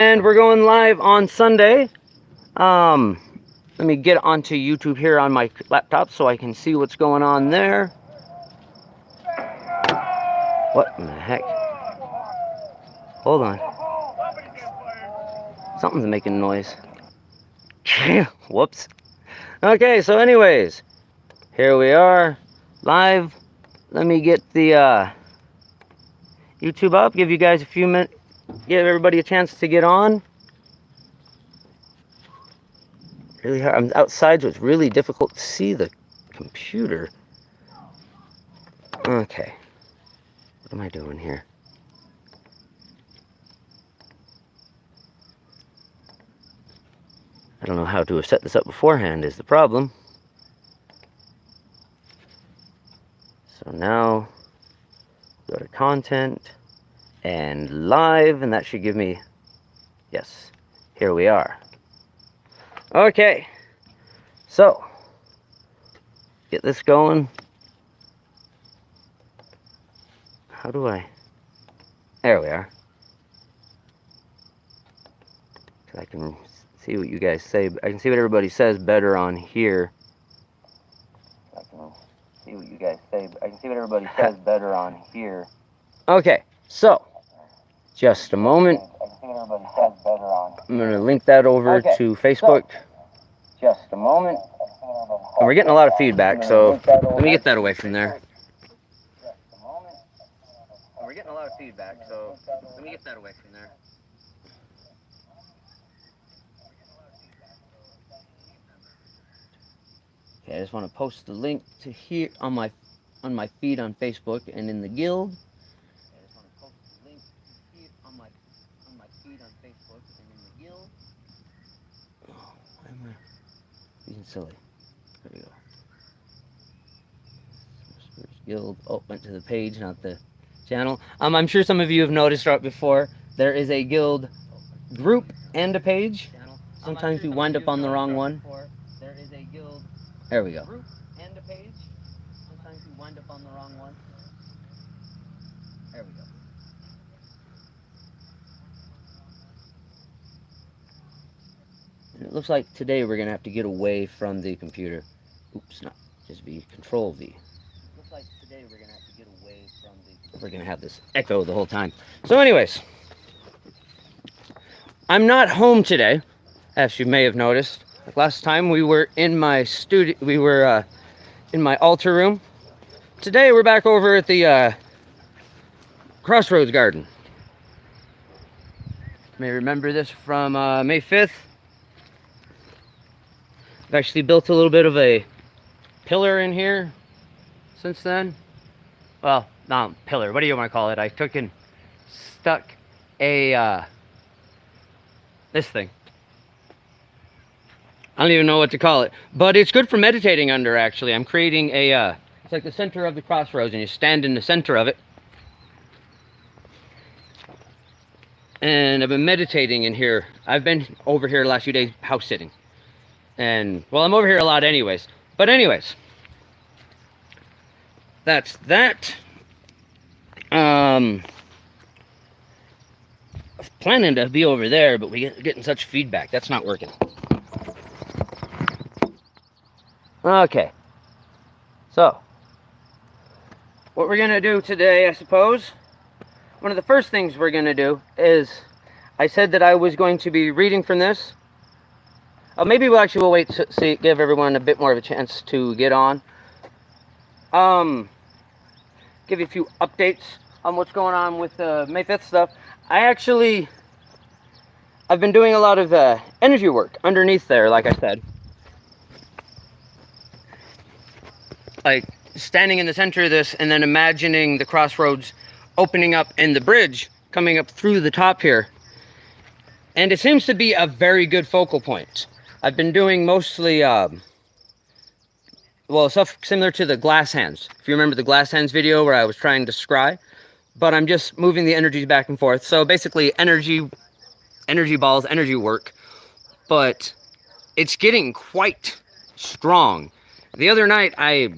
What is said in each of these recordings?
And we're going live on Sunday. Let me get onto YouTube here on my laptop so I can see what's going on there. What in the heck? Hold on. Something's making noise. Whoops. Okay, so anyways, here we are, live. Let me get the YouTube up, give you guys a few minutes, give everybody a chance to get on. Really hard. I'm outside, so it's really difficult to see the computer. Okay. What am I doing here? I don't know how to have set this up beforehand is the problem. So now, go to content and live, and that should give me, yes, here we are. Okay, so, get this going. How do I, there we are. I can see what you guys say, I can see what everybody says better on here. I can see what you guys say, I can see what everybody says better on here. Okay, so, just a moment. I'm going to link that over to Facebook. Just a moment. And we're getting a lot of feedback, so let me get that away from there. We're getting a lot of feedback, so let me get that away from there. Okay, I just want to post the link to here on my feed on Facebook and in the guild. I just want to post the link to here on my feed on Facebook and in the guild. Oh, why am I being silly? There we go. Sorcerer's Guild. Oh, went to the page, not the channel. I'm sure some of you have noticed right before there is a guild group and a page. Sometimes we wind up on the wrong one. There is a guild. There we go. Group and a page. Sometimes we wind up on the wrong one. There we go. And it looks like today we're gonna have to get away from the computer. Oops, not just V, Control V. Looks like today we're gonna have to get away from the. We're gonna have this echo the whole time. So, anyways, I'm not home today, as you may have noticed. Like last time we were in my studio, we were in my altar room. Today we're back over at the Crossroads Garden. You may remember this from May 5th. I've actually built a little bit of a pillar in here since then. Well, not pillar, what do you want to call it? I took and stuck a, this thing. I don't even know what to call it, but it's good for meditating under, actually. I'm creating a, it's like the center of the crossroads, and you stand in the center of it. And I've been meditating in here. I've been over here the last few days house sitting. And, well, I'm over here a lot anyways. But anyways, that's that. I was planning to be over there, but we're getting such feedback. That's not working. Okay, so what we're gonna do today, I suppose, one of the first things we're gonna do is, I said that I was going to be reading from this. Maybe we'll wait to see, give everyone a bit more of a chance to get on. Give you a few updates on what's going on with the May 5th stuff. I've been doing a lot of energy work underneath there, like I said. Like standing in the center of this and then imagining the crossroads opening up and the bridge coming up through the top here. And it seems to be a very good focal point. I've been doing mostly, well, stuff similar to the glass hands. If you remember the glass hands video where I was trying to scry, but I'm just moving the energies back and forth. So basically energy balls, energy work, but it's getting quite strong. The other night, I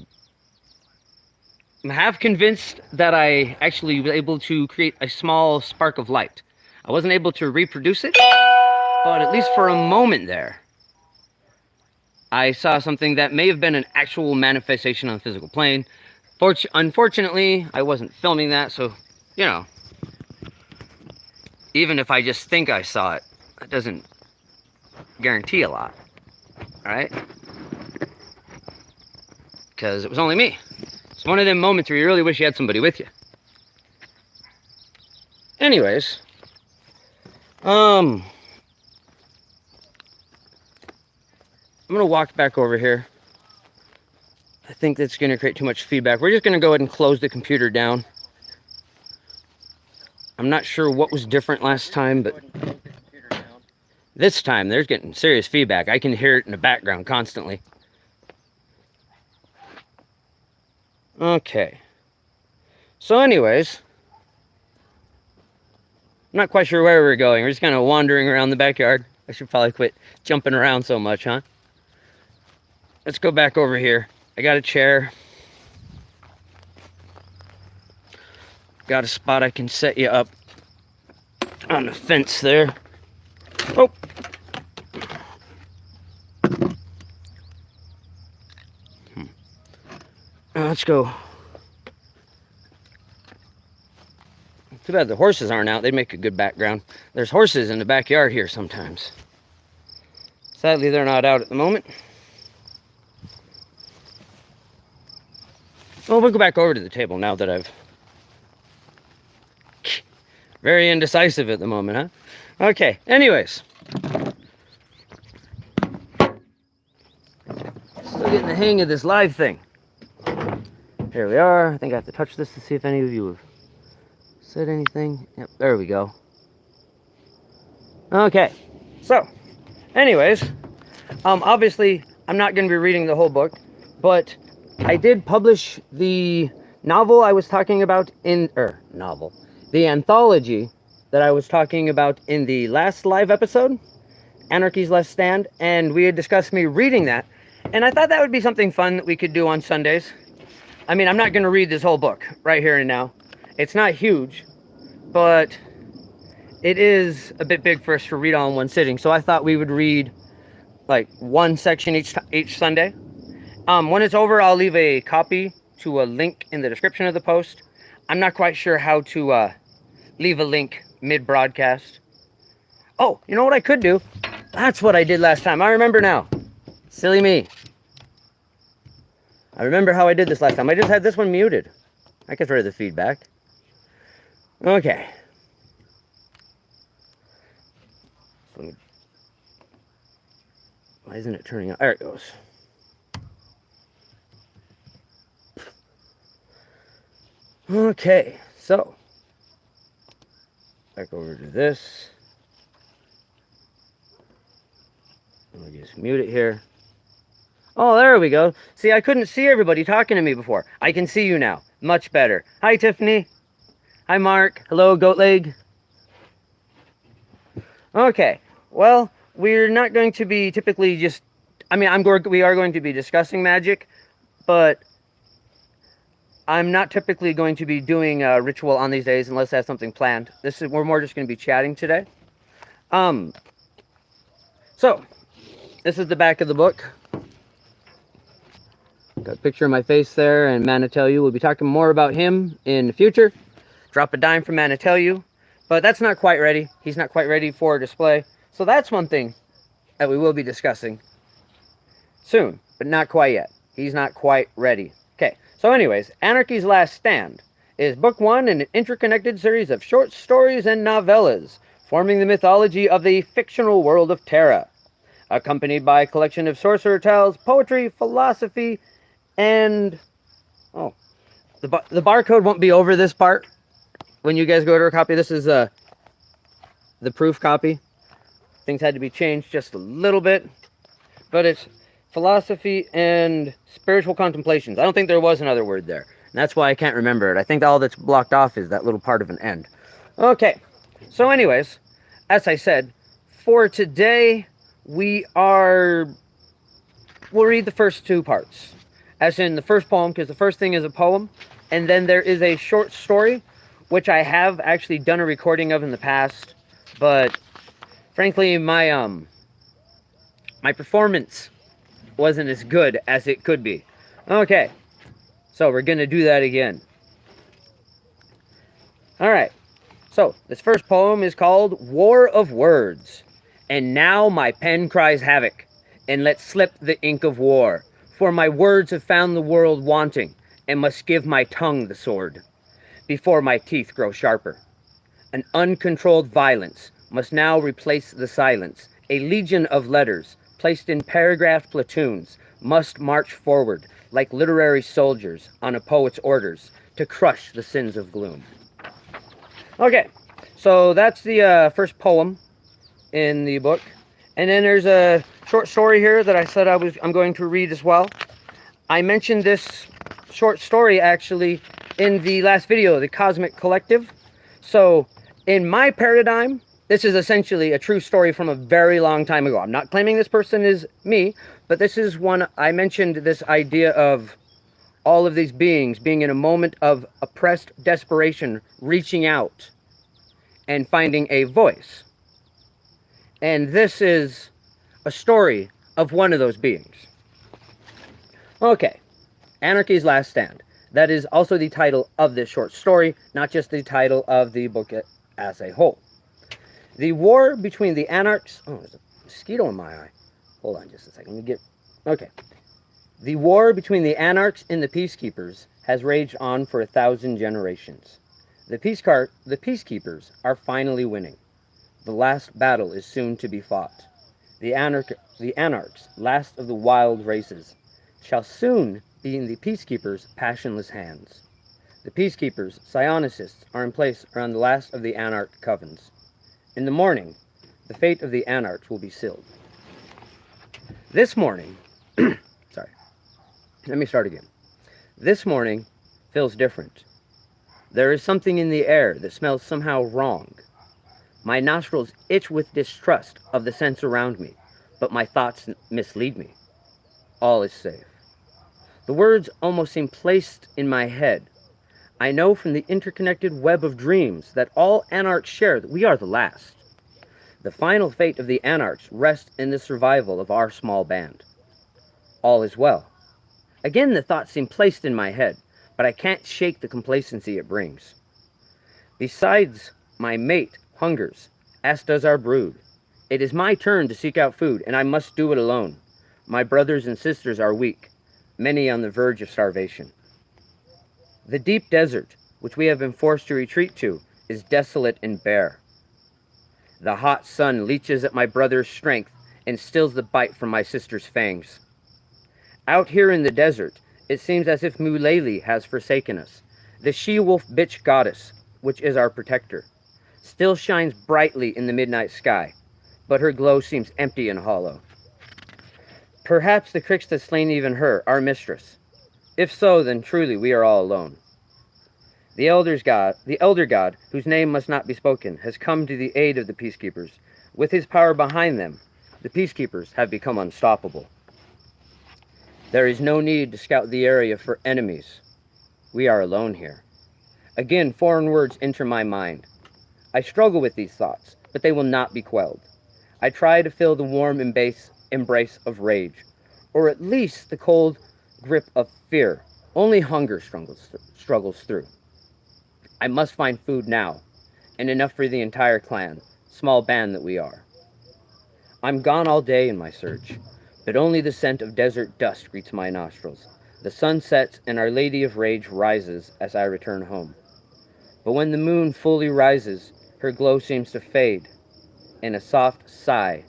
am half convinced that I actually was able to create a small spark of light. I wasn't able to reproduce it, but at least for a moment there, I saw something that may have been an actual manifestation on the physical plane. Unfortunately, I wasn't filming that, so, you know, even if I just think I saw it, that doesn't guarantee a lot, right? Because it was only me. It's one of them moments where you really wish you had somebody with you. Anyways, I'm gonna walk back over here. I think that's gonna create too much feedback. We're just gonna go ahead and close the computer down. I'm not sure what was different last time, but this time there's getting serious feedback. I can hear it in the background constantly. Okay. So anyways, I'm not quite sure where we're going. We're just kind of wandering around the backyard. I should probably quit jumping around so much, huh? Let's go back over here. I got a chair. Got a spot I can set you up on the fence there. Oh! Let's go. Too bad the horses aren't out. They'd make a good background. There's horses in the backyard here sometimes. Sadly, they're not out at the moment. Well, we'll go back over to the table now that I've... Very indecisive at the moment, huh? Okay, anyways. Still getting the hang of this live thing. Here we are. I think I have to touch this to see if any of you have said anything. Yep, there we go. Okay, so, anyways, obviously, I'm not going to be reading the whole book, but I did publish the novel I was talking about in, the anthology that I was talking about in the last live episode, Anarchy's Last Stand, and we had discussed me reading that, and I thought that would be something fun that we could do on Sundays. I mean, I'm not going to read this whole book right here and now. It's not huge, but it is a bit big for us to read all in one sitting, so I thought we would read like one section each Sunday. When it's over, I'll leave a copy to a link in the description of the post. I'm not quite sure how to leave a link mid-broadcast. Oh, you know what I could do? That's what I did last time. I remember now. Silly me. I remember how I did this last time. I just had this one muted. I get rid of the feedback. Okay. Why isn't it turning on? There it goes. Okay, so back over to this. Let me just mute it here. Oh, there we go. See, I couldn't see everybody talking to me before. I can see you now. Much better. Hi, Tiffany. Hi, Mark. Hello, Goatleg. Okay, well, we're not going to be typically just... I mean, we are going to be discussing magic, but I'm not typically going to be doing a ritual on these days unless I have something planned. We're more just going to be chatting today. So, this is the back of the book. Got a picture of my face there, and Manatelyu. We'll be talking more about him in the future. Drop a dime from Manatelyu. But that's not quite ready. He's not quite ready for display. So that's one thing that we will be discussing soon, but not quite yet. He's not quite ready. Okay, so anyways, Anarchy's Last Stand is book one in an interconnected series of short stories and novellas, forming the mythology of the fictional world of Terra, accompanied by a collection of Sorcerer Tal's poetry, philosophy, and... oh, the barcode won't be over this part when you guys go to a copy. This is the proof copy. Things had to be changed just a little bit, but it's philosophy and spiritual contemplations. I don't think there was another word there, and that's why I can't remember it. I think all that's blocked off is that little part of an end. Okay, so anyways, as I said, for today, we'll read the first two parts, as in the first poem, because the first thing is a poem, and then there is a short story, which I have actually done a recording of in the past, but frankly, my performance wasn't as good as it could be. Okay, so we're gonna do that again. Alright, so this first poem is called War of Words. And now my pen cries havoc, and lets slip the ink of war, for my words have found the world wanting, and must give my tongue the sword, before my teeth grow sharper. An uncontrolled violence must now replace the silence. A legion of letters, placed in paragraphed platoons, must march forward like literary soldiers on a poet's orders to crush the sins of gloom. Okay, so that's the first poem in the book. And then there's a short story here that I said I'm going to read as well. I mentioned this short story actually in the last video, the Cosmic Collective. So in my paradigm, this is essentially a true story from a very long time ago. I'm not claiming this person is me, but this is one. I mentioned this idea of all of these beings being in a moment of oppressed desperation, reaching out and finding a voice. And this is a story of one of those beings. Okay, Anarchy's Last Stand. That is also the title of this short story, not just the title of the book as a whole. The war between the Anarchs... Oh, there's a mosquito in my eye. Hold on just a second. Let me get... Okay. The war between the Anarchs and the Peacekeepers has raged on for 1,000 generations. The Peacekeepers are finally winning. The last battle is soon to be fought. The Anarchs, last of the wild races, shall soon be in the Peacekeepers' passionless hands. The Peacekeepers, psionists, are in place around the last of the Anarch covens. In the morning, the fate of the Anarchs will be sealed. This morning... Sorry. Let me start again. This morning feels different. There is something in the air that smells somehow wrong. My nostrils itch with distrust of the sense around me, but my thoughts mislead me. All is safe. The words almost seem placed in my head. I know from the interconnected web of dreams that all Anarchs share that we are the last. The final fate of the Anarchs rests in the survival of our small band. All is well. Again, the thoughts seem placed in my head, but I can't shake the complacency it brings. Besides, my mate hungers, as does our brood. It is my turn to seek out food, and I must do it alone. My brothers and sisters are weak, many on the verge of starvation. The deep desert, which we have been forced to retreat to, is desolate and bare. The hot sun leeches at my brother's strength and stills the bite from my sister's fangs. Out here in the desert, it seems as if Muleli has forsaken us. The she-wolf bitch goddess, which is our protector, still shines brightly in the midnight sky, but her glow seems empty and hollow. Perhaps the Crix has slain even her, our mistress. If so, then truly we are all alone. The elder god, whose name must not be spoken, has come to the aid of the Peacekeepers. With his power behind them, the Peacekeepers have become unstoppable. There is no need to scout the area for enemies. We are alone here. Again, foreign words enter my mind. I struggle with these thoughts, but they will not be quelled. I try to feel the warm embrace of rage, or at least the cold grip of fear. Only hunger struggles through. I must find food now, and enough for the entire clan, small band that we are. I'm gone all day in my search, but only the scent of desert dust greets my nostrils. The sun sets and Our Lady of Rage rises as I return home. But when the moon fully rises, her glow seems to fade, and a soft sigh,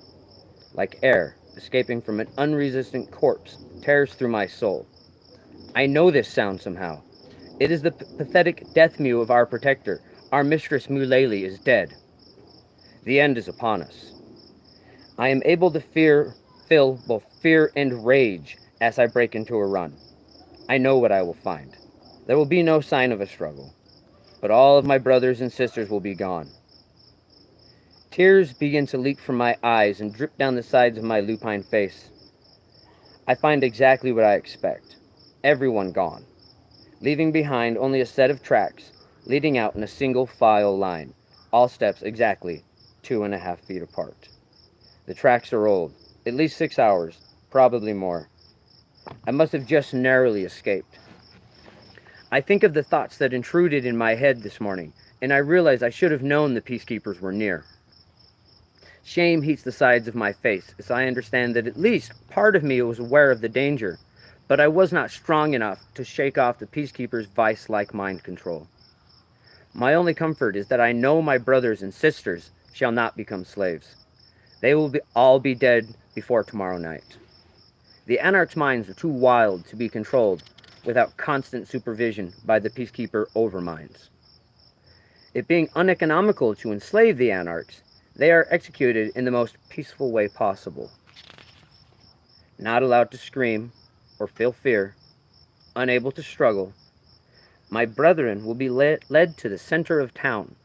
like air escaping from an unresistant corpse, tears through my soul. I know this sound somehow. It is the pathetic death mew of our protector. Our mistress Muleli is dead. The end is upon us. I am able to feel both fear and rage as I break into a run. I know what I will find. There will be no sign of a struggle, but all of my brothers and sisters will be gone. Tears begin to leak from my eyes and drip down the sides of my lupine face. I find exactly what I expect. Everyone gone, leaving behind only a set of tracks leading out in a single file line, all steps exactly 2.5 feet apart. The tracks are old, at least 6 hours, probably more. I must have just narrowly escaped. I think of the thoughts that intruded in my head this morning, and I realize I should have known the peacekeepers were near. Shame heats the sides of my face, as I understand that at least part of me was aware of the danger, but I was not strong enough to shake off the peacekeepers' vice-like mind control. My only comfort is that I know my brothers and sisters shall not become slaves. They will all be dead before tomorrow night. The Anarch's minds are too wild to be controlled without constant supervision by the peacekeeper overminds. It being uneconomical to enslave the Anarchs, they are executed in the most peaceful way possible. Not allowed to scream or feel fear, unable to struggle, my brethren will be led to the center of town,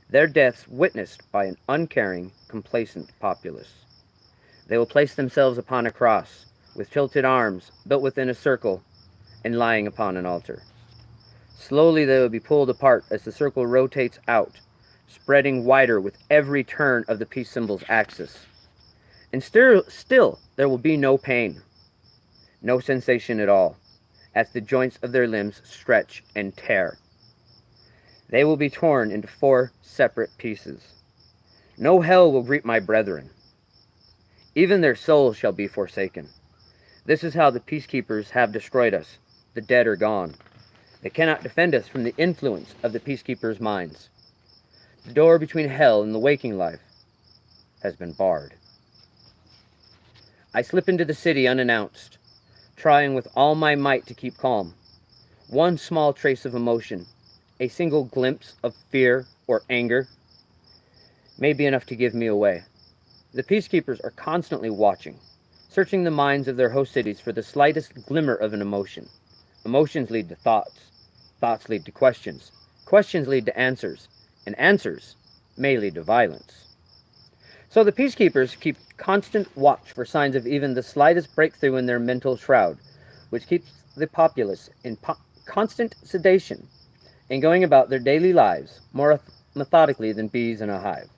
their deaths witnessed by an uncaring, complacent populace. They will place themselves upon a cross, with tilted arms, built within a circle, and lying upon an altar. Slowly they will be pulled apart as the circle rotates out, spreading wider with every turn of the peace symbol's axis. And still there will be no pain, no sensation at all, as the joints of their limbs stretch and tear. They will be torn into 4 separate pieces. No hell will greet my brethren. Even their souls shall be forsaken. This is how the peacekeepers have destroyed us. The dead are gone. They cannot defend us from the influence of the peacekeepers' minds. The door between hell and the waking life has been barred. I slip into the city unannounced, trying with all my might to keep calm. One small trace of emotion, a single glimpse of fear or anger, may be enough to give me away. The peacekeepers are constantly watching, searching the minds of their host cities for the slightest glimmer of an emotion. Emotions lead to thoughts. Thoughts lead to questions. Questions lead to answers. And answers may lead to violence. So the peacekeepers keep constant watch for signs of even the slightest breakthrough in their mental shroud, which keeps the populace in constant sedation and going about their daily lives more methodically than bees in a hive.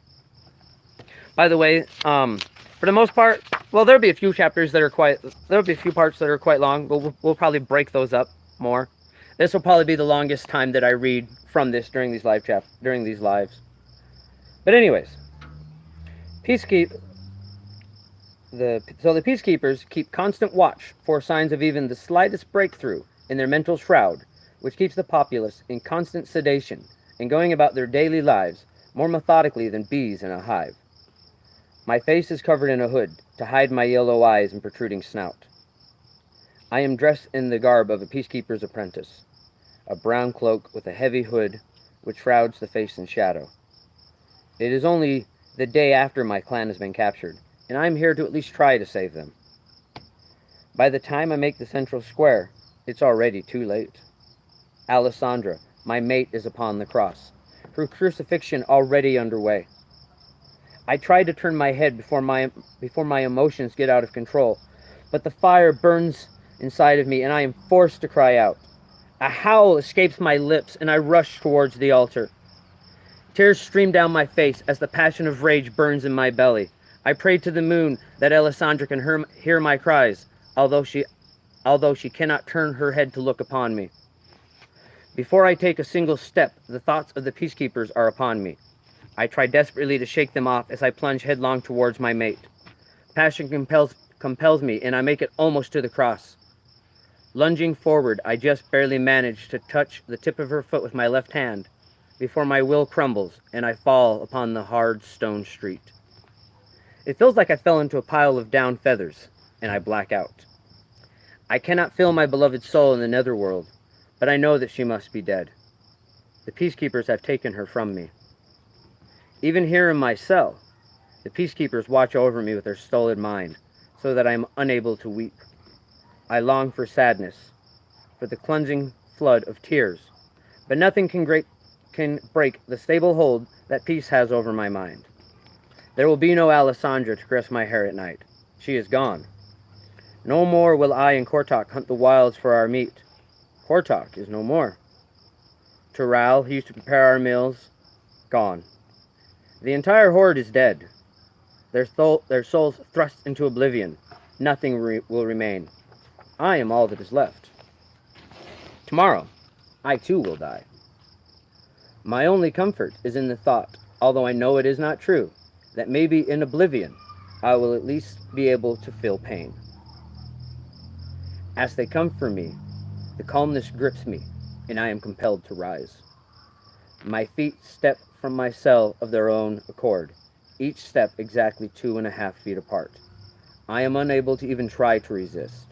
By the way, for the most part, well, there'll be a few chapters that are there'll be a few parts that are quite long, but we'll probably break those up more. This will probably be the longest time that I read from this during these lives. But anyways, the peacekeepers keep constant watch for signs of even the slightest breakthrough in their mental shroud, which keeps the populace in constant sedation and going about their daily lives more methodically than bees in a hive. My face is covered in a hood to hide my yellow eyes and protruding snout. I am dressed in the garb of a peacekeeper's apprentice, a brown cloak with a heavy hood which shrouds the face in shadow. It is only the day after my clan has been captured, and I am here to at least try to save them. By the time I make the central square, it's already too late. Alessandra, my mate, is upon the cross, her crucifixion already underway. I try to turn my head before my emotions get out of control, but the fire burns inside of me and I am forced to cry out. A howl escapes my lips and I rush towards the altar. Tears stream down my face as the passion of rage burns in my belly. I pray to the moon that Alessandra can hear my cries, although she cannot turn her head to look upon me. Before I take a single step, the thoughts of the peacekeepers are upon me. I try desperately to shake them off as I plunge headlong towards my mate. Passion compels me, and I make it almost to the cross. Lunging forward, I just barely manage to touch the tip of her foot with my left hand before my will crumbles and I fall upon the hard stone street. It feels like I fell into a pile of down feathers, and I black out. I cannot feel my beloved soul in the netherworld, but I know that she must be dead. The peacekeepers have taken her from me. Even here in my cell, the peacekeepers watch over me with their stolid mind, so that I am unable to weep. I long for sadness, for the cleansing flood of tears, but nothing can break the stable hold that peace has over my mind. There will be no Alessandra to caress my hair at night. She is gone. No more will I and Kortok hunt the wilds for our meat. Kortok is no more. Tural, who used to prepare our meals, gone. The entire horde is dead. Their souls thrust into oblivion. Nothing will remain. I am all that is left. Tomorrow, I too will die. My only comfort is in the thought, although I know it is not true, that maybe in oblivion I will at least be able to feel pain. As they come for me, the calmness grips me, and I am compelled to rise. My feet step from my cell of their own accord, each step exactly 2.5 feet apart. I am unable to even try to resist.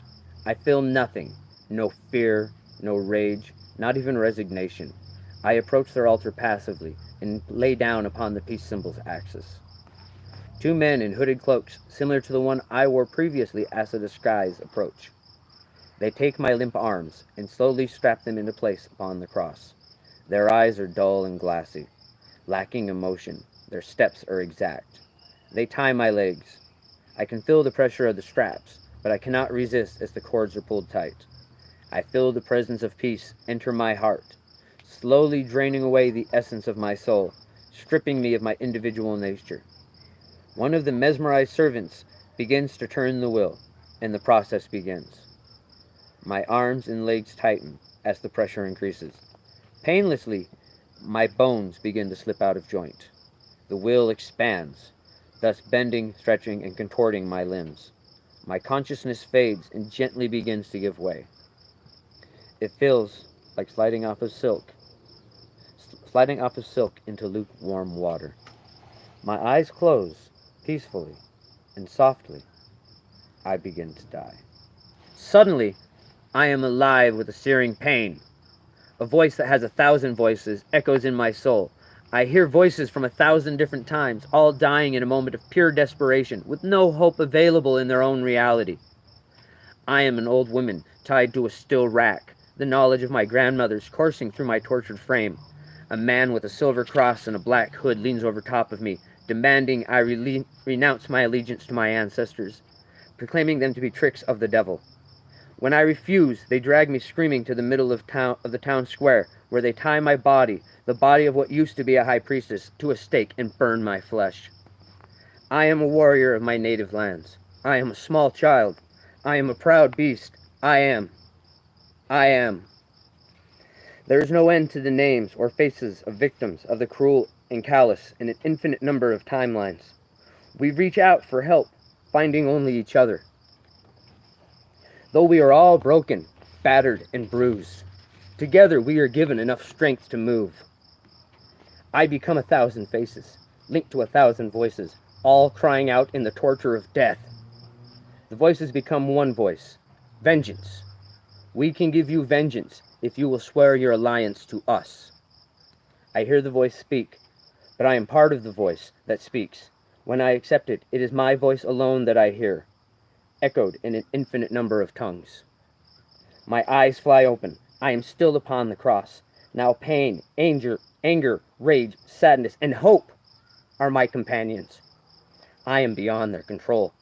I feel nothing, no fear, no rage, not even resignation. I approach their altar passively and lay down upon the peace symbol's axis. 2 men in hooded cloaks, similar to the one I wore previously as a disguise, approach. They take my limp arms and slowly strap them into place upon the cross. Their eyes are dull and glassy, lacking emotion. Their steps are exact. They tie my legs. I can feel the pressure of the straps, but I cannot resist as the cords are pulled tight. I feel the presence of peace enter my heart, slowly draining away the essence of my soul, stripping me of my individual nature. One of the mesmerized servants begins to turn the wheel, and the process begins. My arms and legs tighten as the pressure increases. Painlessly, my bones begin to slip out of joint. The wheel expands, thus bending, stretching, and contorting my limbs. My consciousness fades and gently begins to give way. It feels like sliding off of silk into lukewarm water. My eyes close peacefully, and softly, I begin to die. Suddenly, I am alive with a searing pain. A voice that has 1,000 voices echoes in my soul. I hear voices from 1,000 different times, all dying in a moment of pure desperation, with no hope available in their own reality. I am an old woman tied to a steel rack, the knowledge of my grandmother's coursing through my tortured frame. A man with a silver cross and a black hood leans over top of me, demanding I renounce my allegiance to my ancestors, proclaiming them to be tricks of the devil. When I refuse, they drag me screaming to the middle of the town square, where they tie my body, the body of what used to be a high priestess, to a stake and burn my flesh. I am a warrior of my native lands. I am a small child. I am a proud beast. I am. There is no end to the names or faces of victims of the cruel and callous in an infinite number of timelines. We reach out for help, finding only each other. Though we are all broken, battered, and bruised, together we are given enough strength to move. I become 1,000 faces, linked to 1,000 voices, all crying out in the torture of death. The voices become one voice: vengeance. We can give you vengeance if you will swear your alliance to us. I hear the voice speak, but I am part of the voice that speaks. When I accept it, it is my voice alone that I hear, echoed in an infinite number of tongues. My eyes fly open. I am still upon the cross. Now pain, anger, rage, sadness, and hope are my companions. I am beyond their control.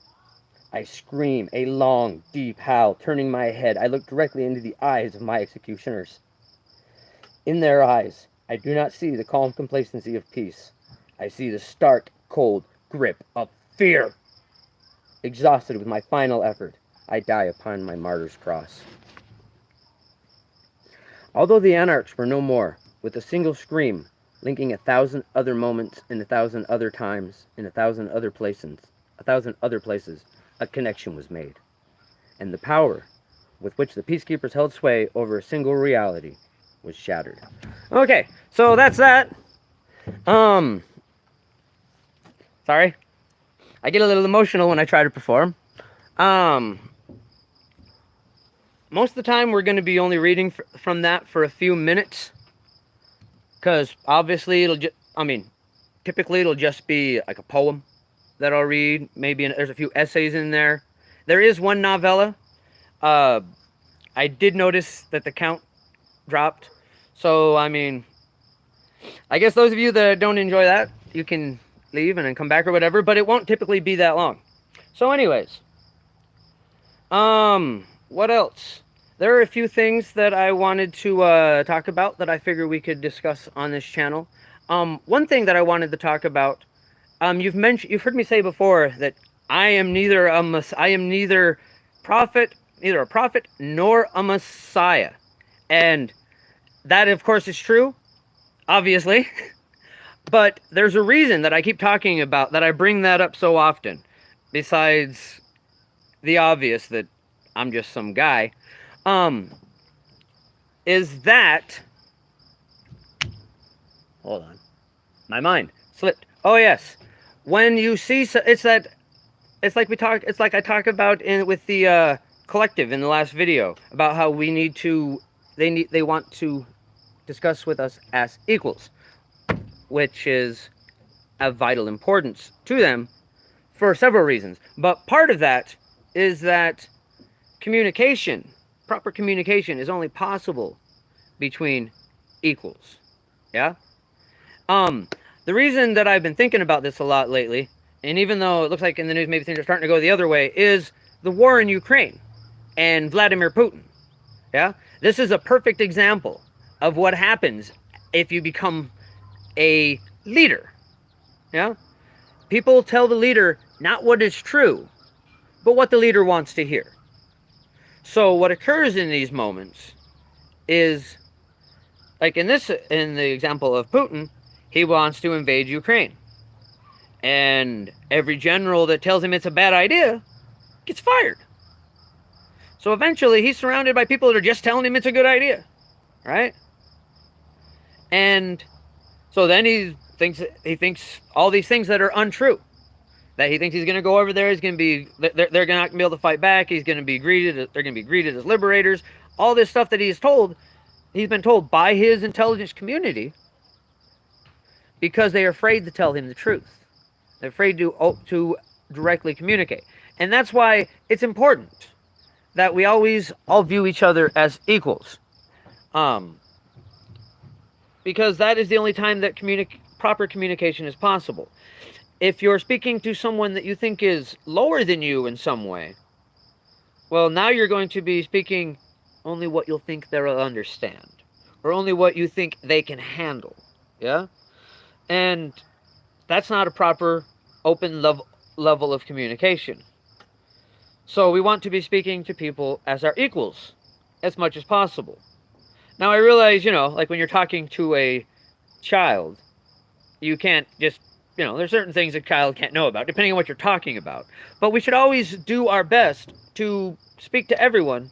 I scream a long, deep howl. Turning my head, I look directly into the eyes of my executioners. In their eyes, I do not see the calm complacency of peace. I see the stark, cold grip of fear. Exhausted with my final effort, I die upon my martyr's cross. Although the anarchs were no more, with a single scream, linking 1,000 other moments in 1,000 other times, in 1,000 other places, a connection was made. And the power with which the peacekeepers held sway over a single reality was shattered. Okay, so that's that. Sorry. I get a little emotional when I try to perform. Most of the time we're going to be only reading from that for a few minutes, because obviously typically it'll just be like a poem that I'll read. Maybe there's a few essays in there. There is one novella. I did notice that the count dropped, so I guess those of you that don't enjoy that, you can leave and then come back or whatever, but it won't typically be that long. So anyways, what else? There are a few things that I wanted to talk about that I figure we could discuss on this channel. One thing that I wanted to talk about You've heard me say before that I am neither neither a prophet nor a messiah, and that of course is true, obviously. But there's a reason that I keep talking about that. I bring that up so often, besides the obvious that I'm just some guy. Um, is that hold on, my mind slipped. Oh yes, when you see it's like I talked about with the collective in the last video about how we need to they want to discuss with us as equals, which is of vital importance to them for several reasons. But part of that is that communication, proper communication, is only possible between equals. Yeah? Um, the reason that I've been thinking about this a lot lately, and even though it looks like in the news maybe things are starting to go the other way, is the war in Ukraine and Vladimir Putin. Yeah? This is a perfect example of what happens if you become a leader. Yeah? People tell the leader not what is true, but what the leader wants to hear. So what occurs in these moments is, like in the example of Putin, he wants to invade Ukraine. And every general that tells him it's a bad idea gets fired. So eventually he's surrounded by people that are just telling him it's a good idea, right? And so then he thinks all these things that are untrue. That he thinks he's going to go over there, he's going to be, they're not going to be able to fight back, they're going to be greeted as liberators. All this stuff that he's been told by his intelligence community, because they are afraid to tell him the truth. They're afraid to directly communicate. And that's why it's important that we always all view each other as equals. Because that is the only time that proper communication is possible. If you're speaking to someone that you think is lower than you in some way, well, now you're going to be speaking only what you'll think they'll understand, or only what you think they can handle. Yeah? And that's not a proper open level of communication. So we want to be speaking to people as our equals as much as possible. Now I realize, like when you're talking to a child, you can't just, there's certain things a child can't know about, depending on what you're talking about. But we should always do our best to speak to everyone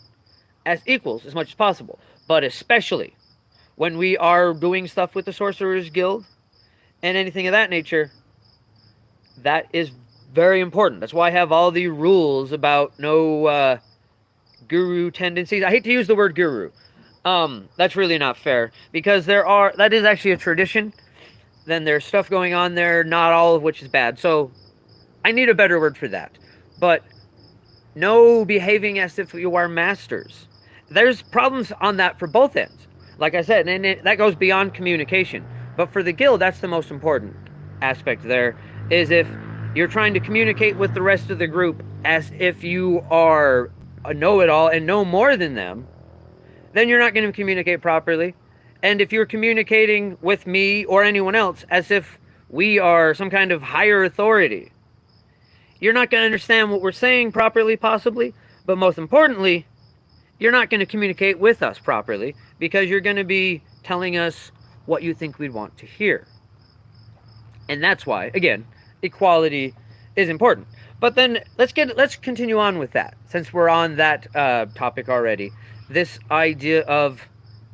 as equals as much as possible. But especially when we are doing stuff with the Sorcerers Guild and anything of that nature, that is very important. That's why I have all the rules about no guru tendencies. I hate to use the word guru. That's really not fair, because that is actually a tradition. Then there's stuff going on there, not all of which is bad. So I need a better word for that. But no behaving as if you are masters. There's problems on that for both ends. Like I said, and that goes beyond communication. But for the guild, that's the most important aspect there, is if you're trying to communicate with the rest of the group as if you are a know-it-all and know more than them, then you're not going to communicate properly. And if you're communicating with me or anyone else as if we are some kind of higher authority, you're not going to understand what we're saying properly, possibly. But most importantly, you're not going to communicate with us properly, because you're going to be telling us what you think we'd want to hear. And that's why, again, equality is important. But then let's continue on with that, since we're on that topic already. This idea of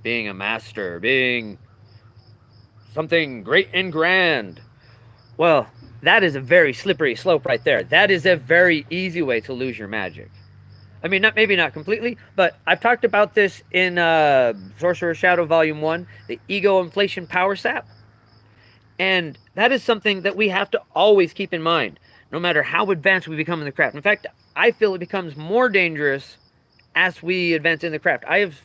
being a master, being something great and grand. Well, that is a very slippery slope right there. That is a very easy way to lose your magic. I mean, maybe not completely, but I've talked about this in Sorcerer Shadow Volume 1, the Ego Inflation Power Sap. And that is something that we have to always keep in mind, no matter how advanced we become in the craft. In fact, I feel it becomes more dangerous as we advance in the craft. I have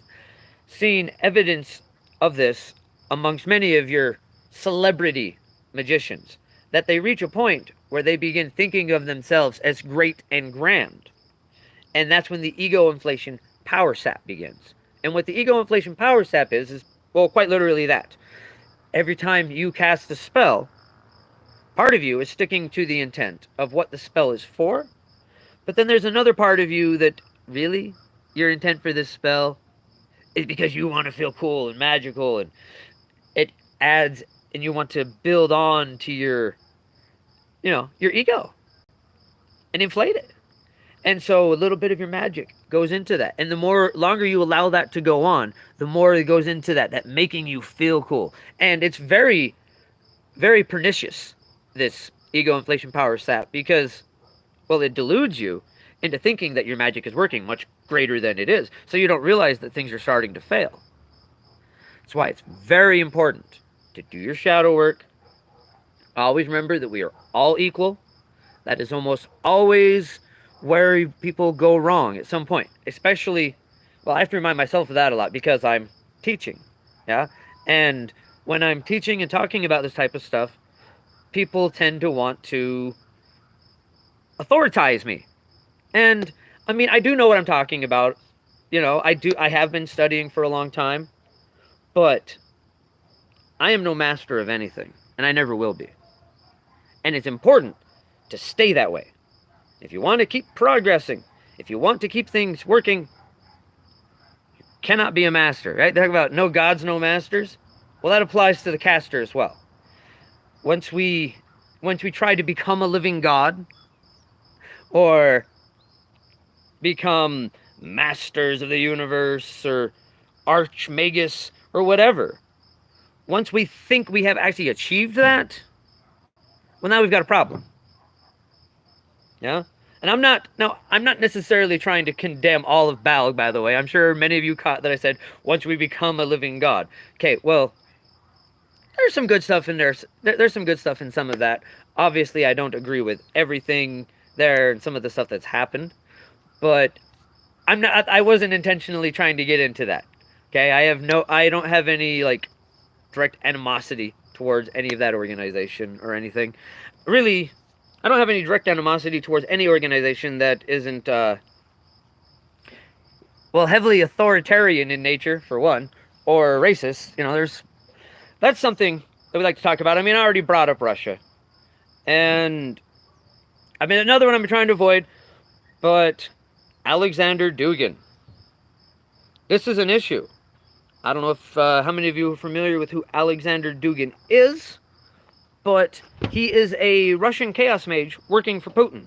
seen evidence of this amongst many of your celebrity magicians, that they reach a point where they begin thinking of themselves as great and grand. And that's when the ego inflation power sap begins. And what the ego inflation power sap is, well, quite literally that. Every time you cast a spell, part of you is sticking to the intent of what the spell is for, but then there's another part of you that, really, your intent for this spell is because you want to feel cool and magical, and it adds, and you want to build on to your, your ego and inflate it. And so a little bit of your magic goes into that. And the longer you allow that to go on, the more it goes into that making you feel cool. And it's very, very pernicious, this ego inflation power sap, because, well, it deludes you into thinking that your magic is working much greater than it is. So you don't realize that things are starting to fail. That's why it's very important to do your shadow work. Always remember that we are all equal. That is almost always where people go wrong at some point. Especially, well, I have to remind myself of that a lot because I'm teaching. Yeah? And when I'm teaching and talking about this type of stuff, people tend to want to authoritize me. And, I mean, I do know what I'm talking about. I have been studying for a long time. But I am no master of anything. And I never will be. And it's important to stay that way. If you want to keep progressing, if you want to keep things working, you cannot be a master, right? They talk about no gods, no masters. Well, that applies to the caster as well. Once we try to become a living god, or become masters of the universe, or archmagus, or whatever, once we think we have actually achieved that, well, now we've got a problem. Yeah? And I'm not necessarily trying to condemn all of Balg, by the way. I'm sure many of you caught that I said, once we become a living god. Okay, well, there's some good stuff in there. There's some good stuff in some of that. Obviously, I don't agree with everything there and some of the stuff that's happened. But I wasn't intentionally trying to get into that. Okay, I don't have any, direct animosity towards any of that organization or anything. Really, I don't have any direct animosity towards any organization that isn't, heavily authoritarian in nature, for one, or racist. That's something that we like to talk about. I mean, I already brought up Russia. And, I mean, another one I'm trying to avoid, but Alexander Dugin. This is an issue. I don't know if how many of you are familiar with who Alexander Dugin is, but he is a Russian chaos mage working for Putin.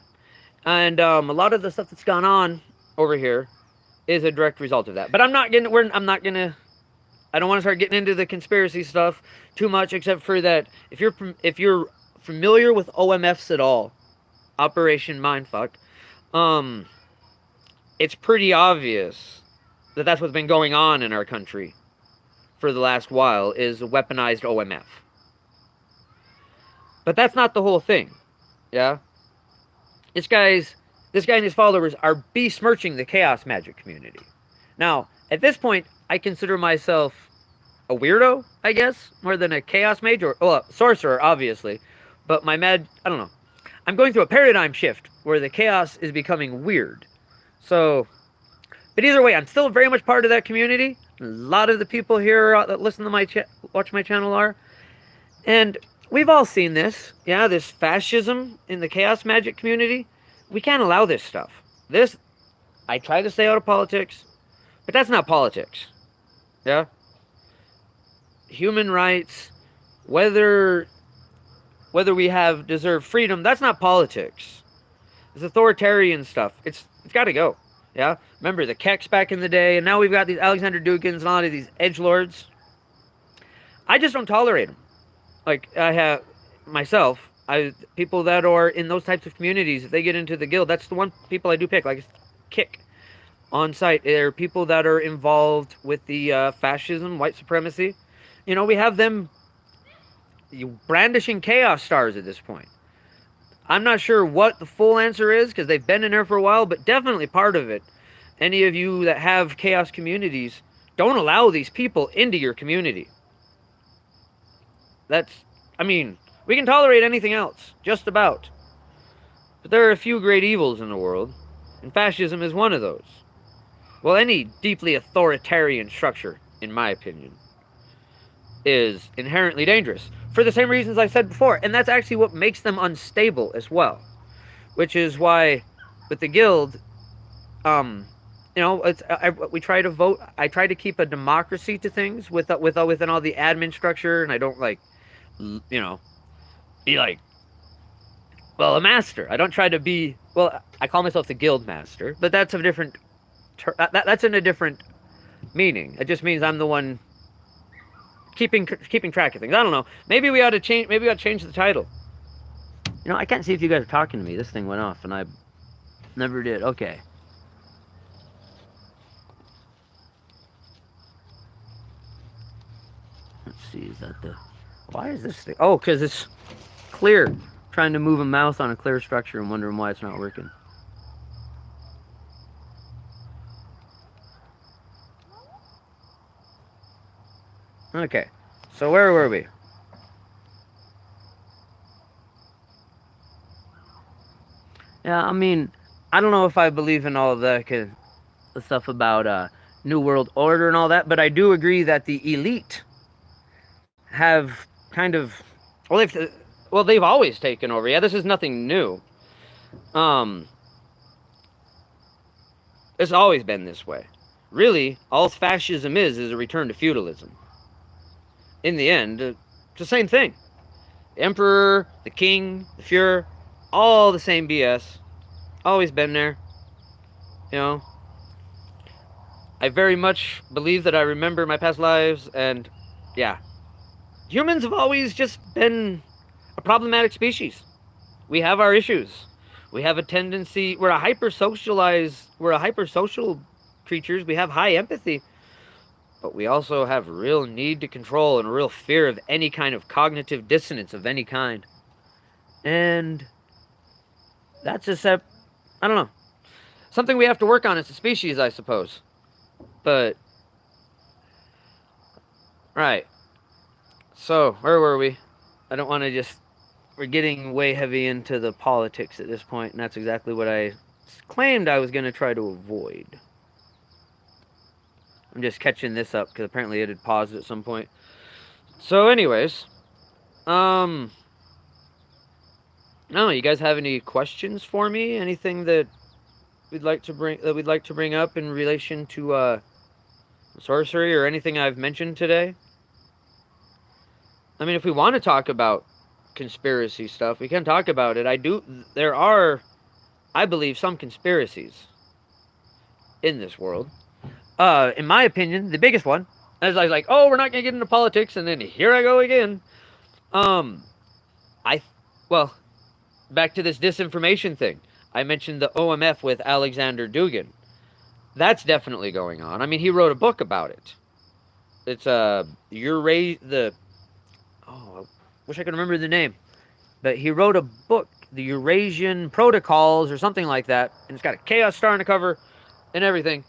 And a lot of the stuff that's gone on over here is a direct result of that. But I don't want to start getting into the conspiracy stuff too much, except for that if you're familiar with OMFs at all, Operation Mindfuck, it's pretty obvious that that's what's been going on in our country for the last while, is a weaponized OMF. But that's not the whole thing. Yeah? This guy and his followers are besmirching the chaos magic community. Now, at this point, I consider myself a weirdo, I guess, more than a chaos mage, or sorcerer, obviously. But I don't know. I'm going through a paradigm shift where the chaos is becoming weird. So, but either way, I'm still very much part of that community. A lot of the people here that listen to watch my channel are. And we've all seen this. Yeah, this fascism in the chaos magic community. We can't allow this stuff. I try to stay out of politics, but that's not politics. Yeah? Human rights, whether we have deserved freedom, that's not politics. It's authoritarian stuff. It's got to go. Yeah? Remember the Keks back in the day, and now we've got these Alexander Dugins and a lot of these edgelords. I just don't tolerate them. I have myself, people that are in those types of communities, if they get into the guild, that's the one people I do pick, kick on site. They're people that are involved with the fascism, white supremacy. We have them brandishing chaos stars at this point. I'm not sure what the full answer is, because they've been in there for a while, but definitely part of it. Any of you that have chaos communities, don't allow these people into your community. We can tolerate anything else, just about. But there are a few great evils in the world, and fascism is one of those. Well, any deeply authoritarian structure, in my opinion, is inherently dangerous. for the same reasons I said before. And that's actually what makes them unstable as well. Which is why, with the guild, we try to vote. I try to keep a democracy to things within all the admin structure, and I don't be like, well, a master. I don't try to be. Well, I call myself the guild master, but that's a different. That's in a different meaning. It just means I'm the one keeping track of things. I don't know. Maybe we ought to change. Maybe we ought to change the title. I can't see if you guys are talking to me. This thing went off, and I never did. Okay. Let's see. Is that the? Why is this thing? Oh, because it's clear. Trying to move a mouse on a clear structure and wondering why it's not working. Okay, so where were we? Yeah, I mean, I don't know if I believe in all of the stuff about New World Order and all that, but I do agree that the elite have kind of, they've always taken over. Yeah, this is nothing new. It's always been this way. Really, all fascism is a return to feudalism. In the end, it's the same thing. The emperor, the king, the Fuhrer, all the same BS. Always been there. I very much believe that I remember my past lives, and yeah. Humans have always just been a problematic species. We have our issues. We have a tendency, we're a hyper-social creatures. We have high empathy. But we also have a real need to control and a real fear of any kind of cognitive dissonance of any kind. And that's I don't know. Something we have to work on as a species, I suppose. But, right. So, where were we? I don't want to we're getting way heavy into the politics at this point, and that's exactly what I claimed I was going to try to avoid. I'm just catching this up, because apparently it had paused at some point. So, anyways, no, you guys have any questions for me? Anything that we'd like to bring up in relation to sorcery or anything I've mentioned today? I mean, if we want to talk about conspiracy stuff, we can talk about it. There are, I believe, some conspiracies in this world. In my opinion, the biggest one, as I was like, oh, we're not going to get into politics, and then here I go again. Back to this disinformation thing. I mentioned the OMF with Alexander Dugin. That's definitely going on. I mean, he wrote a book about it. It's I wish I could remember the name. But he wrote a book, The Eurasian Protocols, or something like that. And it's got a Chaos Star on the cover and everything,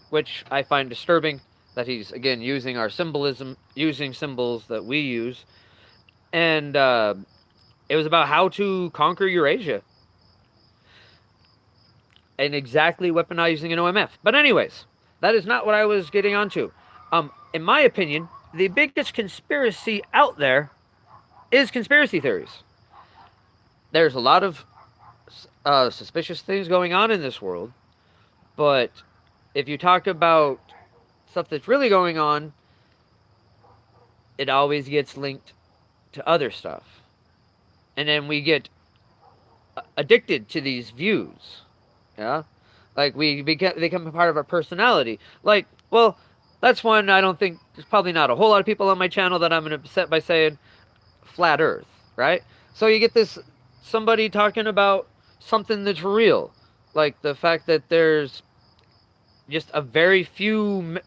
which I find disturbing that he's, again, using our symbolism, using symbols that we use. And it was about how to conquer Eurasia. And exactly weaponizing an OMF. But anyways, that is not what I was getting onto. In my opinion, the biggest conspiracy out there is conspiracy theories. There's a lot of suspicious things going on in this world, but if you talk about stuff that's really going on, it always gets linked to other stuff. And then we get addicted to these views. Yeah? Like, they become a part of our personality. Like, well, that's one I don't think, there's probably not a whole lot of people on my channel that I'm going to upset by saying flat earth, right? So you get somebody talking about something that's real. Like the fact that there's just a very few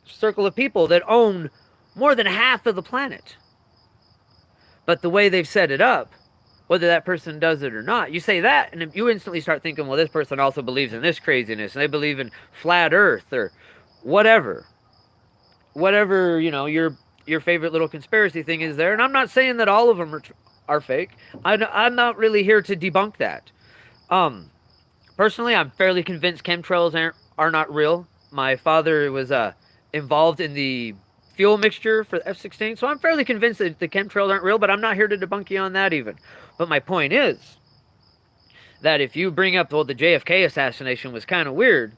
circle of people that own more than half of the planet. But the way they've set it up, whether that person does it or not, you say that, and you instantly start thinking, well, this person also believes in this craziness, and they believe in flat earth, or whatever. Whatever, your favorite little conspiracy thing is there. And I'm not saying that all of them are fake. I'm not really here to debunk that. Personally, I'm fairly convinced chemtrails are not real. My father was involved in the fuel mixture for the F-16. So I'm fairly convinced that the chemtrails aren't real, but I'm not here to debunk you on that even. But my point is that if you bring up, well, the JFK assassination was kind of weird,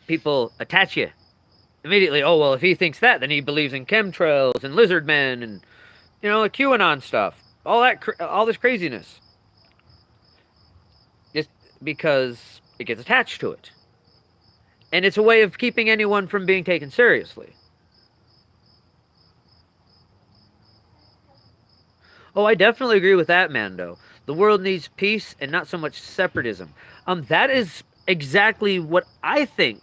people attach you immediately. Oh, well, if he thinks that, then he believes in chemtrails and lizard men and, you know, the QAnon stuff. All this craziness. Just because it gets attached to it. And it's a way of keeping anyone from being taken seriously. Oh, I definitely agree with that, Mando. The world needs peace and not so much separatism. That is exactly what I think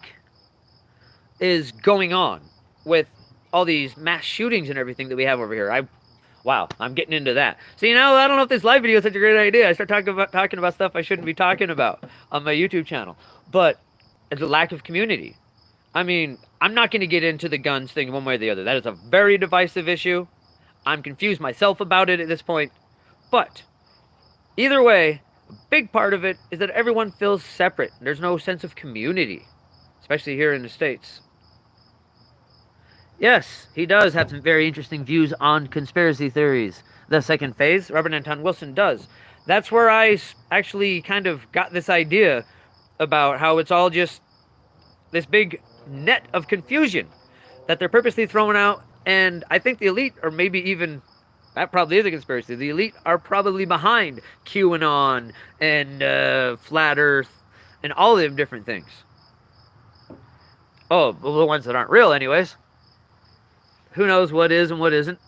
is going on with all these mass shootings and everything that we have over here. Wow, I'm getting into that. See, now I don't know if this live video is such a great idea. I start talking about stuff I shouldn't be talking about on my YouTube channel. But it's a lack of community. I mean, I'm not going to get into the guns thing one way or the other. That is a very divisive issue. I'm confused myself about it at this point. But either way, a big part of it is that everyone feels separate. There's no sense of community, especially here in the States. Yes, he does have some very interesting views on conspiracy theories. The second phase, Reverend Anton Wilson does. That's where I actually kind of got this idea about how it's all just this big net of confusion that they're purposely throwing out. And I think the elite, or maybe even, that probably is a conspiracy, the elite are probably behind QAnon and Flat Earth and all of them different things. Oh, well, the ones that aren't real anyways. Who knows what is and what isn't.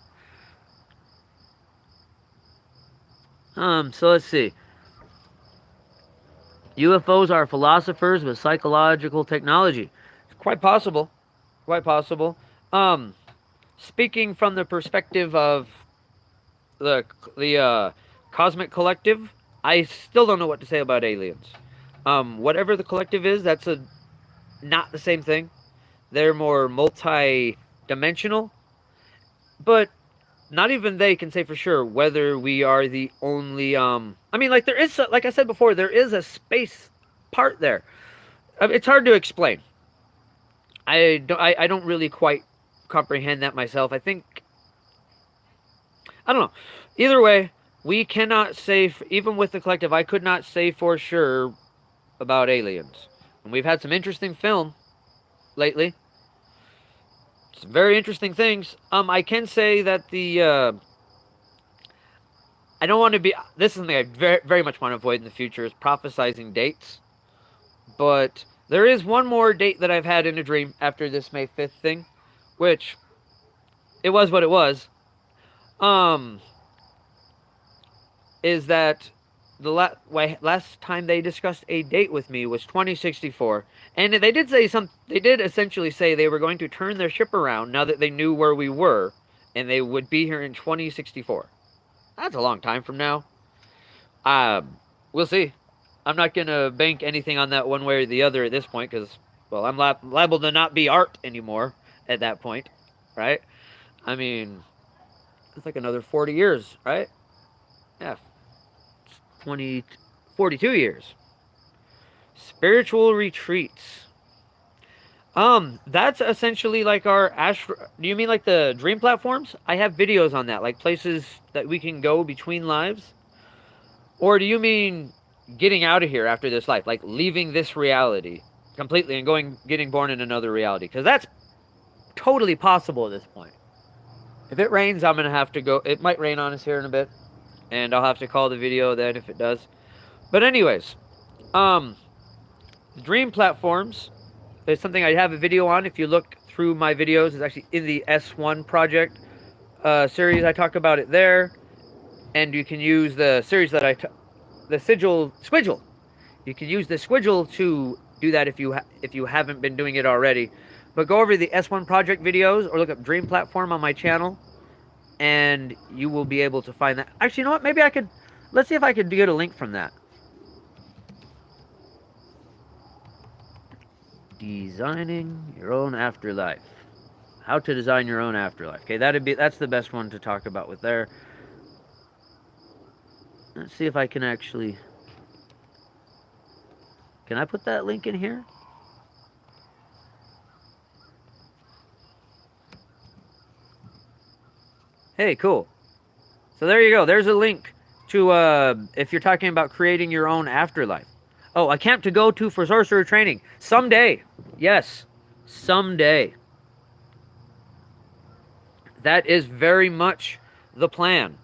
So let's see. UFOs are philosophers with psychological technology. Quite possible. Quite possible. Speaking from the perspective of the cosmic collective, I still don't know what to say about aliens. Whatever the collective is, that's not the same thing. They're more multi-dimensional, but not even they can say for sure whether we are the only. I mean, like there is, like I said before, there is a space part there. It's hard to explain. I don't really quite comprehend that myself. I think I don't know. Either way, we cannot say, even with the collective, I could not say for sure about aliens. And we've had some interesting film lately. Some very interesting things. I can say that I don't want to be. This is something I very, very much want to avoid in the future is prophesizing dates. But there is one more date that I've had in a dream after this May 5th thing, which it was what it was. Is that the last time they discussed a date with me was 2064, and they did say They did essentially say they were going to turn their ship around now that they knew where we were, and they would be here in 2064. That's a long time from now. We'll see. I'm not gonna bank anything on that one way or the other at this point because, well, I'm liable to not be art anymore at that point, right? I mean, it's like another 40 years, right? Yeah, 20, 42 years. Spiritual retreats. That's essentially like our astro. Do you mean like the dream platforms? I have videos on that, like places that we can go between lives. Or do you mean getting out of here after this life, like leaving this reality completely and getting born in another reality? Because that's totally possible at this point. If it rains, I'm gonna have to go. It might rain on us here in a bit, and I'll have to call the video then if it does. But anyways, dream platforms. There's something I have a video on. If you look through my videos, it's actually in the S1 project series. I talk about it there, and you can use the series that the Squidgel. You can use the Squidgel to do that if you haven't been doing it already. But go over the S1 project videos or look up Dream Platform on my channel, and you will be able to find that. Actually, you know what? Maybe I could. Let's see if I could get a link from that. Designing your own afterlife. How to design your own afterlife. Okay, that's the best one to talk about with there. Let's see if I can actually. Can I put that link in here? Hey, cool. So there you go. There's a link to if you're talking about creating your own afterlife. Oh, a camp to go to for sorcerer training someday. Yes, someday. That is very much the plan.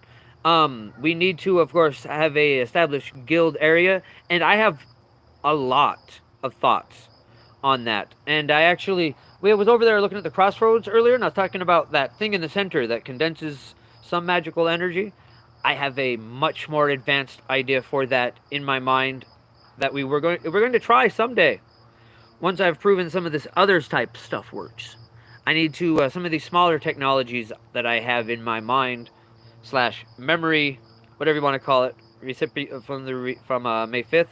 We need to, of course, have a established guild area, and I have a lot of thoughts on that. And I actually, we was over there looking at the crossroads earlier, and I was talking about that thing in the center that condenses some magical energy. I have a much more advanced idea for that in my mind that we're going to try someday. Once I've proven some of this others type stuff works, I need to some of these smaller technologies that I have in my mind slash memory, whatever you want to call it, recipient from May 5th.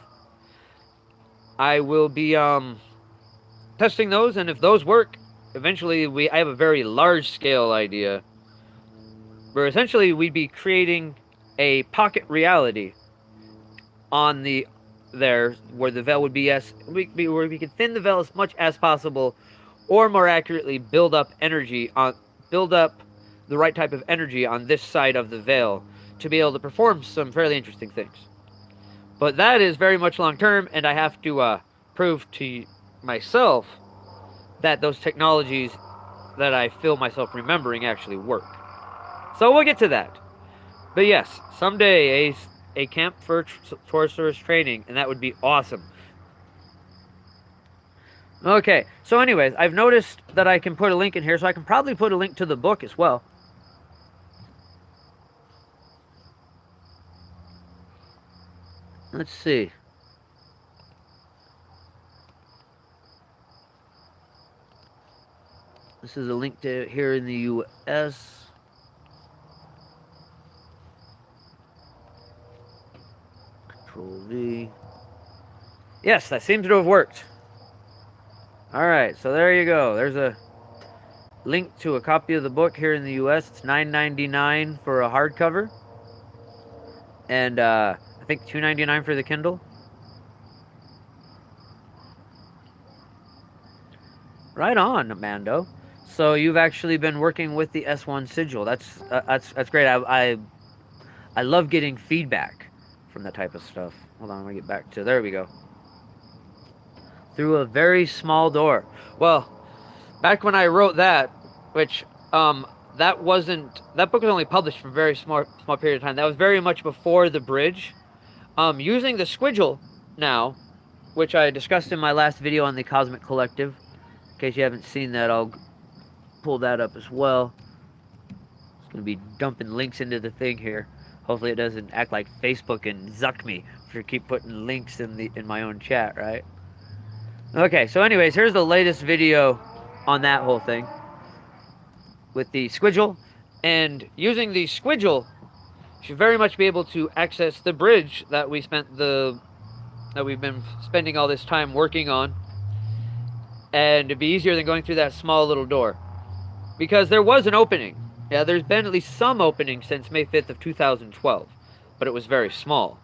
I will be testing those, and if those work, eventually I have a very large scale idea where essentially we'd be creating a pocket reality on the there where the veil would be where we could thin the veil as much as possible, or more accurately build up the right type of energy on this side of the veil to be able to perform some fairly interesting things. But that is very much long term, and I have to prove to myself that those technologies that I feel myself remembering actually work. So we'll get to that. But yes, someday a camp for sorcerer's training, and that would be awesome. Okay, so anyways, I've noticed that I can put a link in here, so I can probably put a link to the book as well. Let's see. This is a link to here in the US. Control V. Yes, that seems to have worked. Alright, so there you go. There's a link to a copy of the book here in the US. It's $9.99 for a hardcover. And I think $2.99 for the Kindle. Right on, Mando. So you've actually been working with the S1 sigil. That's great. I love getting feedback from that type of stuff. Hold on, let me get back to there we go. Through a very small door. Well, back when I wrote that, which that book was only published for a very small period of time. That was very much before the bridge. Using the squiggle now, which I discussed in my last video on the Cosmic Collective. In case you haven't seen that, I'll pull that up as well. It's going to be dumping links into the thing here. Hopefully it doesn't act like Facebook and zuck me for keep putting links in my own chat, right? Okay, so anyways, here's the latest video on that whole thing with the squiggle. And using the squiggle, you should very much be able to access the bridge that we've been spending all this time working on. And it'd be easier than going through that small little door. Because there was an opening. Yeah, there's been at least some opening since May 5th of 2012. But it was very small.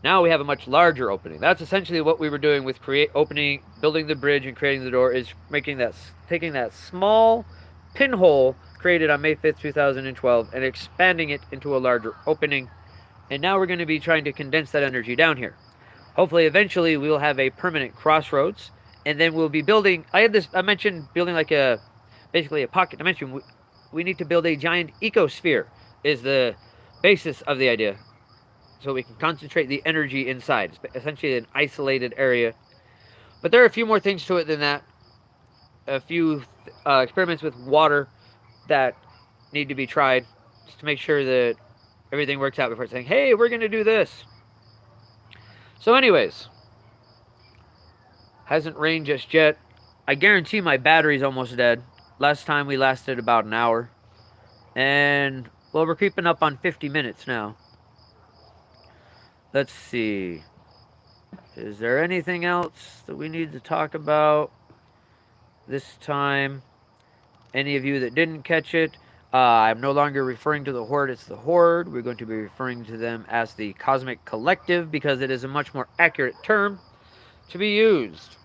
Now we have a much larger opening. That's essentially what we were doing with building the bridge and creating the door, is taking that small pinhole created on May 5th, 2012 and expanding it into a larger opening. And now we're going to be trying to condense that energy down here. Hopefully, eventually, we will have a permanent crossroads. And then we'll be building, I mentioned building like basically a pocket dimension. We need to build a giant ecosphere is the basis of the idea. So we can concentrate the energy inside. It's essentially an isolated area. But there are a few more things to it than that. A few experiments with water that need to be tried just to make sure that everything works out before saying, hey, we're going to do this. So anyways, hasn't rained just yet. I guarantee my battery's almost dead. Last time we lasted about an hour. And, well, we're creeping up on 50 minutes now. Let's see. Is there anything else that we need to talk about this time? Any of you that didn't catch it, I'm no longer referring to the Horde as the Horde. We're going to be referring to them as the Cosmic Collective because it is a much more accurate term to be used.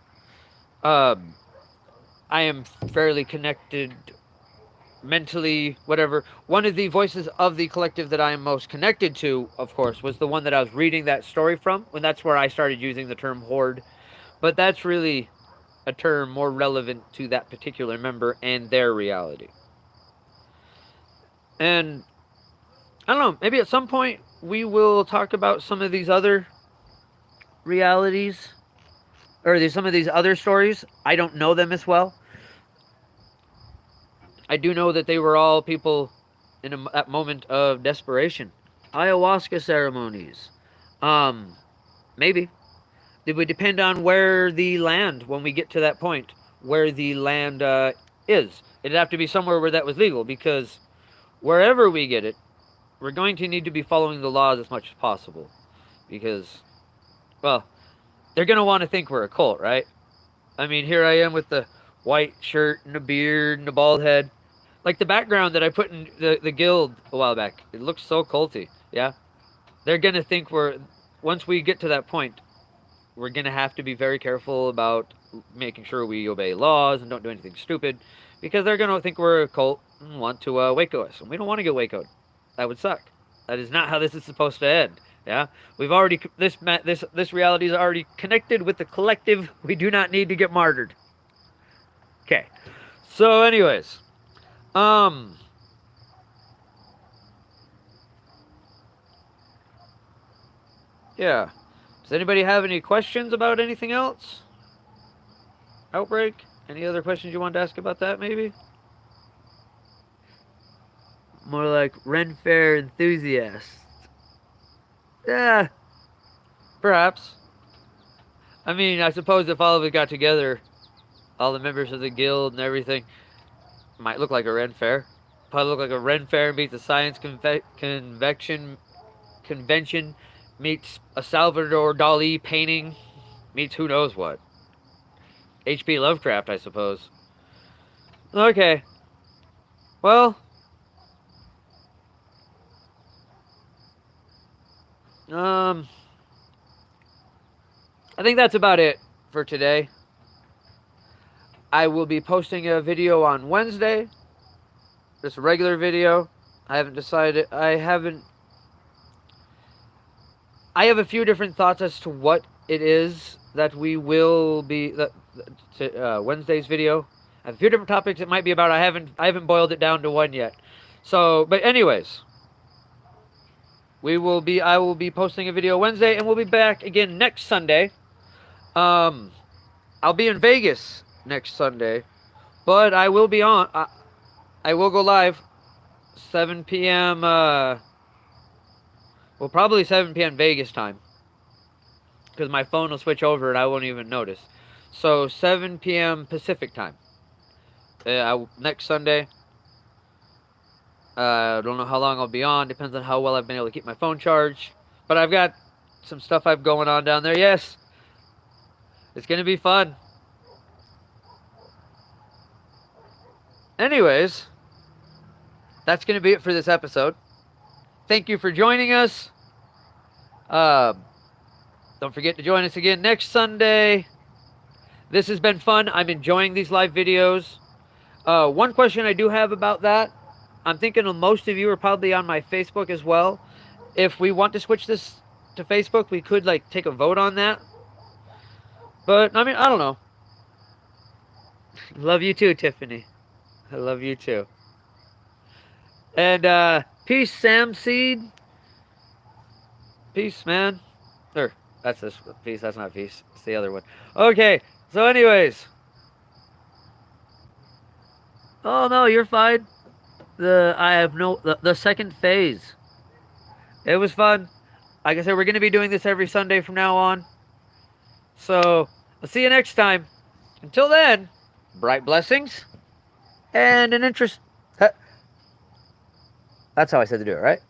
I am fairly connected mentally, whatever. One of the voices of the collective that I am most connected to, of course, was the one that I was reading that story from, and that's where I started using the term horde. But that's really a term more relevant to that particular member and their reality. And I don't know, maybe at some point we will talk about some of these other realities or some of these other stories. I don't know them as well. I do know that they were all people in that moment of desperation. Ayahuasca ceremonies. Um, maybe. It would depend on where the land, when we get to that point, where the land is. It'd have to be somewhere where that was legal, because wherever we get it, we're going to need to be following the laws as much as possible. Because, well, they're going to want to think we're a cult, right? I mean, here I am with the white shirt and a beard and a bald head. Like the background that I put in the guild a while back. It looks so culty, yeah? They're going to think once we get to that point, we're going to have to be very careful about making sure we obey laws and don't do anything stupid, because they're going to think we're a cult and want to Waco us. And we don't want to get Wacoed. That would suck. That is not how this is supposed to end. Yeah, we've already this reality is already connected with the collective. We do not need to get martyred. Okay. So, anyways, yeah. Does anybody have any questions about anything else? Outbreak? Any other questions you want to ask about that, maybe? More like Ren Fair enthusiasts. Yeah, perhaps. I mean, I suppose if all of us got together, all the members of the guild and everything, might look like a Ren Fair. Probably look like a Ren Fair meets a science convention meets a Salvador Dali painting meets who knows what. H.P. Lovecraft, I suppose. Okay. Well, I think that's about it for today. I will be posting a video on Wednesday. Just a regular video. I haven't decided. I have a few different thoughts as to what it is that we will be Wednesday's video. I have a few different topics it might be about. I haven't boiled it down to one yet. So, but anyways, I will be posting a video Wednesday, and we'll be back again next Sunday. I'll be in Vegas next Sunday, but I will be on. I will go live 7 p.m. Probably 7 p.m. Vegas time, because my phone will switch over and I won't even notice. So 7 p.m. Pacific time. Next Sunday. I don't know how long I'll be on. Depends on how well I've been able to keep my phone charged. But I've got some stuff I've going on down there. Yes. It's going to be fun. Anyways, that's going to be it for this episode. Thank you for joining us. Don't forget to join us again next Sunday. This has been fun. I'm enjoying these live videos. One question I do have about that, I'm thinking most of you are probably on my Facebook as well. If we want to switch this to Facebook, we could take a vote on that. But I mean, I don't know. Love you too, Tiffany. I love you too. And peace, Sam Seed. Peace, man. Or that's this peace. That's not peace. It's the other one. Okay. So, anyways. Oh no, you're fine. The second phase. It was fun. Like I said, we're gonna be doing this every Sunday from now on. So I'll see you next time. Until then, bright blessings and an interest. That's how I said to do it, right?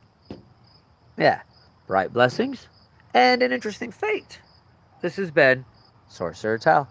Yeah. Bright blessings and an interesting fate. This has been Sorcerer Tal.